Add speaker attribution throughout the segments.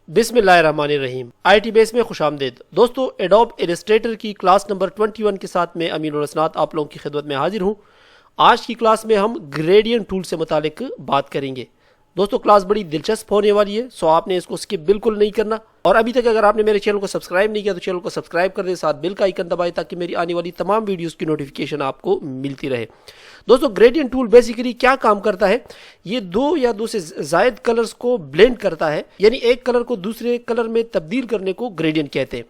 Speaker 1: बिस्मिल्लाहिर्रहमानिर्रहीम। IT base में खुशामदीद। दोस्तों, एडोब इलस्ट्रेटर की क्लास नंबर 21 के साथ में अमीनुल हसनात आप लोगों की खिदमत में हाजिर हूँ। आज की क्लास में हम ग्रेडियंट टूल से मुतालिक बात करेंगे। दोस्तों, क्लास बड़ी दिलचस्प होने वाली है, सो आपने इसको स्किप बिल्कुल नहीं करना। और अभी तक अगर आपने मेरे चैनल को सब्सक्राइब नहीं किया तो चैनल को सब्सक्राइब कर दें, साथ बेल का आइकन दबाएं ताकि मेरी आने वाली तमाम वीडियोस की नोटिफिकेशन आपको मिलती रहे। दोस्तों, ग्रेडियंट टूल बेसिकली क्या काम करता है, ये दो या दो से जायद कलर्स को ब्लेंड करता है, यानी एक कलर को दूसरे कलर में तब्दील करने को ग्रेडियंट कहते हैं।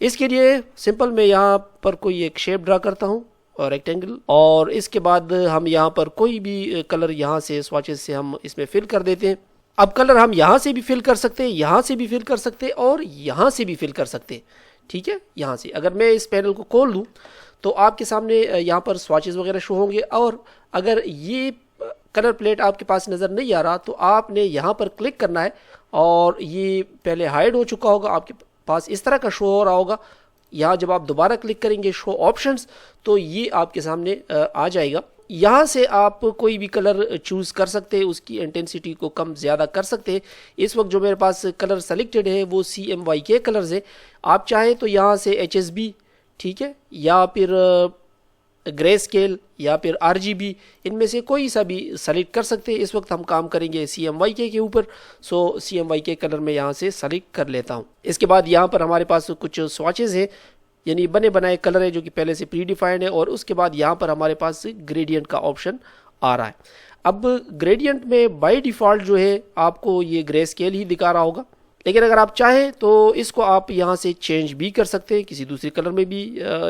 Speaker 1: इसके लिए सिंपल मैं यहाँ पर कोई एक शेप ड्रा करता हूँ और रेक्टेंगल, और इसके बाद हम यहाँ पर कोई भी कलर यहाँ से स्वॉचेस से हम इसमें फिल कर देते हैं। अब कलर हम यहाँ से भी फिल कर सकते हैं, यहाँ से भी फिल कर सकते हैं और यहाँ से भी फिल कर सकते हैं। ठीक है, यहाँ से अगर मैं इस पैनल को खोल दूँ तो आपके सामने यहाँ पर स्वॉचेस वगैरह शो होंगे। और अगर ये कलर प्लेट आपके पास नज़र नहीं आ रहा तो आपने यहाँ पर क्लिक करना है और ये पहले हाइड हो चुका होगा, आपके पास इस तरह का शो हो रहा होगा। यहाँ जब आप दोबारा क्लिक करेंगे शो ऑप्शंस तो ये आपके सामने आ जाएगा। यहाँ से आप कोई भी कलर चूज़ कर सकते हैं, उसकी इंटेंसिटी को कम ज़्यादा कर सकते हैं। इस वक्त जो मेरे पास कलर सेलेक्टेड है वो CMYK कलर्स है। आप चाहें तो यहाँ से HSB, ठीक है, या फिर ग्रे स्केल या फिर RGB, इनमें से कोई सा भी सेलेक्ट कर सकते हैं। इस वक्त हम काम करेंगे CMYK के ऊपर, सो CMYK कलर में यहाँ से सेलेक्ट कर लेता हूँ। इसके बाद यहाँ पर हमारे पास कुछ स्वॉचेस हैं, यानी बने बनाए कलर है जो कि पहले से प्री डिफाइंड है, और उसके बाद यहाँ पर हमारे पास ग्रेडियंट का ऑप्शन आ रहा है। अब ग्रेडियंट में बाय डिफ़ॉल्ट जो है आपको ये ग्रे स्केल ही दिखा रहा होगा, लेकिन अगर आप चाहें तो इसको आप यहाँ से चेंज भी कर सकते हैं, किसी दूसरे कलर में भी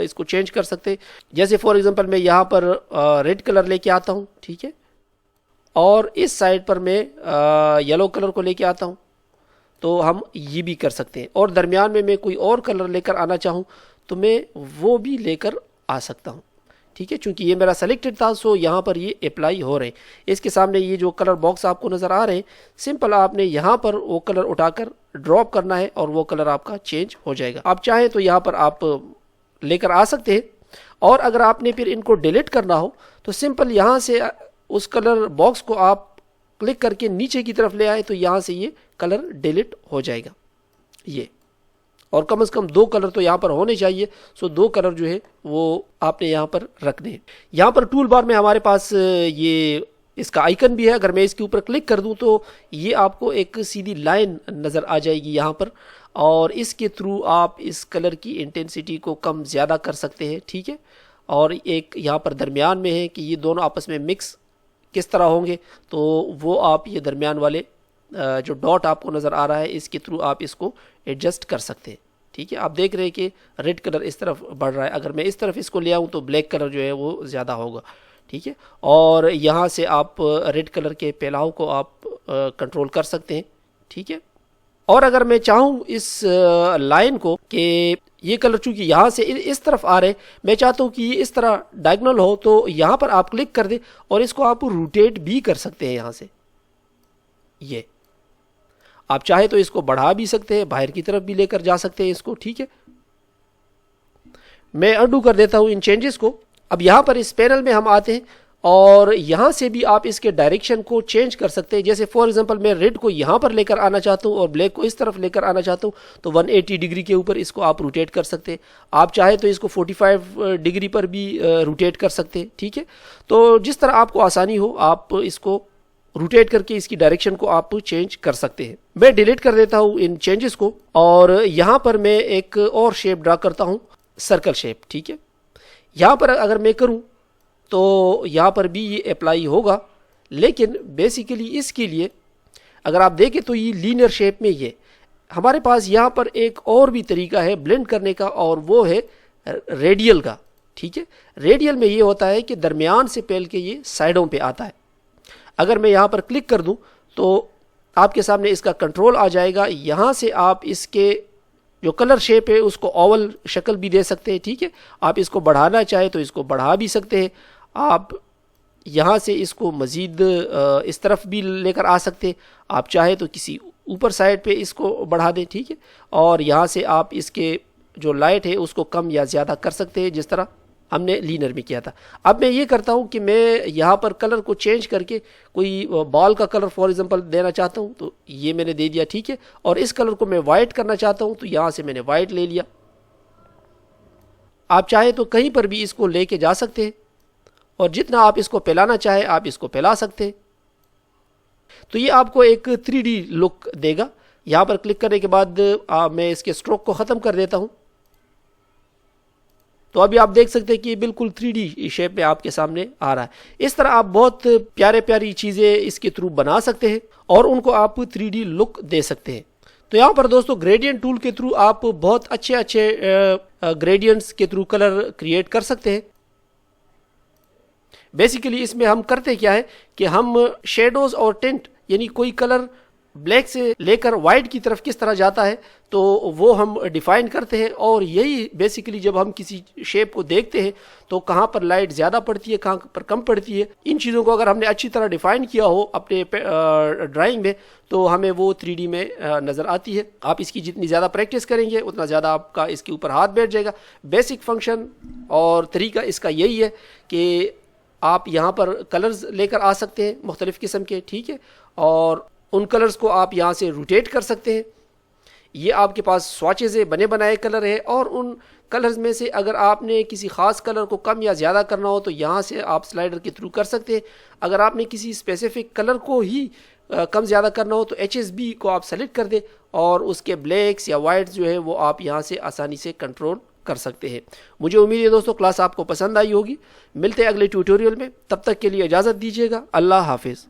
Speaker 1: इसको चेंज कर सकते हैं। जैसे फॉर एग्जांपल मैं यहाँ पर रेड कलर लेके आता हूँ, ठीक है, और इस साइड पर मैं येलो कलर को लेके आता हूँ, तो हम ये भी कर सकते हैं। और दरमियान में मैं कोई और कलर लेकर आना चाहूँ तो मैं वो भी लेकर आ सकता हूँ। ठीक है, चूंकि ये मेरा सेलेक्टेड था सो यहाँ पर ये अप्लाई हो रहे हैं। इसके सामने ये जो कलर बॉक्स आपको नज़र आ रहे हैं, सिंपल आपने यहाँ पर वो कलर उठाकर ड्रॉप करना है और वो कलर आपका चेंज हो जाएगा। आप चाहें तो यहाँ पर आप लेकर आ सकते हैं, और अगर आपने फिर इनको डिलीट करना हो तो सिंपल यहाँ से उस कलर बॉक्स को आप क्लिक करके नीचे की तरफ ले आए तो यहाँ से ये कलर डिलीट हो जाएगा। ये, और कम से कम दो कलर तो यहाँ पर होने चाहिए, सो दो कलर जो है वो आपने यहाँ पर रखने हैं। यहाँ पर टूल बार में हमारे पास ये इसका आइकन भी है। अगर मैं इसके ऊपर क्लिक कर दूँ तो ये आपको एक सीधी लाइन नज़र आ जाएगी यहाँ पर, और इसके थ्रू आप इस कलर की इंटेंसिटी को कम ज़्यादा कर सकते हैं। ठीक है, और एक यहाँ पर दरमियान में है कि ये दोनों आपस में मिक्स किस तरह होंगे, तो वो आप ये दरमियान वाले जो डॉट आपको नज़र आ रहा है इसके थ्रू आप इसको एडजस्ट कर सकते हैं। ठीक है, आप देख रहे हैं कि रेड कलर इस तरफ बढ़ रहा है, अगर मैं इस तरफ इसको ले आऊँ तो ब्लैक कलर जो है वो ज़्यादा होगा। ठीक है, और यहाँ से आप रेड कलर के फैलाव को आप कंट्रोल कर सकते हैं। ठीक है, और अगर मैं चाहूँ इस लाइन को कि ये कलर चूंकि यहाँ से इस तरफ आ रहे, मैं चाहता हूँ कि ये इस तरह डायगोनल हो, तो यहाँ पर आप क्लिक कर दें और इसको आप रोटेट भी कर सकते हैं। यहाँ से ये आप चाहे तो इसको बढ़ा भी सकते हैं, बाहर की तरफ भी लेकर जा सकते हैं इसको। ठीक है, मैं अंडू कर देता हूं इन चेंजेस को। अब यहां पर इस पैनल में हम आते हैं और यहां से भी आप इसके डायरेक्शन को चेंज कर सकते हैं। जैसे फॉर एग्जांपल मैं रेड को यहां पर लेकर आना चाहता हूं और ब्लैक को इस तरफ लेकर आना चाहता हूं, तो 180 डिग्री के ऊपर इसको आप रोटेट कर सकते हैं। आप चाहे तो इसको 45 डिग्री पर भी रोटेट कर सकते हैं। ठीक है, तो जिस तरह आपको आसानी हो आप इसको रोटेट करके इसकी डायरेक्शन को आप चेंज कर सकते हैं। मैं डिलीट कर देता हूं इन चेंजेस को, और यहां पर मैं एक और शेप ड्रा करता हूं, सर्कल शेप। ठीक है, यहां पर अगर मैं करूं तो यहां पर भी ये अप्लाई होगा, लेकिन बेसिकली इसके लिए अगर आप देखें तो ये लीनियर शेप में ये हमारे पास यहां पर एक और भी तरीका है ब्लेंड करने का, और वो है रेडियल का। ठीक है, रेडियल में ये होता है कि दरमियान से पहल के ये साइडों पे आता है। अगर मैं यहाँ पर क्लिक कर दूं तो आपके सामने इसका कंट्रोल आ जाएगा। यहाँ से आप इसके जो कलर शेप है उसको ओवल शक्ल भी दे सकते हैं। ठीक है, आप इसको बढ़ाना चाहे तो इसको बढ़ा भी सकते हैं। आप यहाँ से इसको मज़ीद इस तरफ भी लेकर आ सकते हैं। आप चाहे तो किसी ऊपर साइड पे इसको बढ़ा दें। ठीक है, और यहाँ से आप इसके जो लाइट है उसको कम या ज़्यादा कर सकते हैं जिस तरह हमने लीनर में किया था। अब मैं ये करता हूँ कि मैं यहाँ पर कलर को चेंज करके कोई बॉल का कलर फॉर एग्जांपल देना चाहता हूँ, तो ये मैंने दे दिया, ठीक है। और इस कलर को मैं वाइट करना चाहता हूँ, तो यहाँ से मैंने वाइट ले लिया। आप चाहे तो कहीं पर भी इसको लेके जा सकते हैं और जितना आप इसको फैलाना चाहे आप इसको फैला सकते हैं। तो ये आपको एक 3D लुक देगा। यहाँ पर क्लिक करने के बाद मैं इसके स्ट्रोक को ख़त्म कर देता हूँ। तो अभी आप देख सकते हैं कि बिल्कुल 3D शेप में आपके सामने आ रहा है। इस तरह आप बहुत प्यारे प्यारी चीज़ें इसके थ्रू बना सकते हैं और उनको आप 3D लुक दे सकते हैं। तो यहाँ पर दोस्तों ग्रेडियंट टूल के थ्रू आप बहुत अच्छे अच्छे ग्रेडियंट्स के थ्रू कलर क्रिएट कर सकते हैं। बेसिकली इसमें हम करते क्या है कि हम शेडोज और टिंट यानी कोई कलर ब्लैक से लेकर वाइट की तरफ किस तरह जाता है तो वो हम डिफाइन करते हैं। और यही बेसिकली जब हम किसी शेप को देखते हैं तो कहाँ पर लाइट ज़्यादा पड़ती है, कहाँ पर कम पड़ती है, इन चीज़ों को अगर हमने अच्छी तरह डिफाइन किया हो अपने ड्राइंग में तो हमें वो 3D में नज़र आती है। आप इसकी जितनी ज़्यादा प्रैक्टिस करेंगे उतना ज़्यादा आपका इसके ऊपर हाथ बैठ जाएगा। बेसिक फंक्शन और तरीका इसका यही है कि आप यहाँ पर कलर्स लेकर आ सकते हैं मुख्तलिफ़ किस्म के, ठीक है, और उन कलर्स को आप यहाँ से रोटेट कर सकते हैं। ये आपके पास स्वॉचेज़ बने बनाए कलर है और उन कलर्स में से अगर आपने किसी ख़ास कलर को कम या ज़्यादा करना हो तो यहाँ से आप स्लाइडर के थ्रू कर सकते हैं। अगर आपने किसी स्पेसिफिक कलर को ही कम ज़्यादा करना हो तो HSB को आप सेलेक्ट कर दें और उसके ब्लैक्स या वाइट्स जो है वो आप यहाँ से आसानी से कंट्रोल कर सकते हैं। मुझे उम्मीद है दोस्तों क्लास आपको पसंद आई होगी। मिलते हैं अगले ट्यूटोरियल में, तब तक के लिए इजाज़त दीजिएगा। अल्लाह हाफिज़।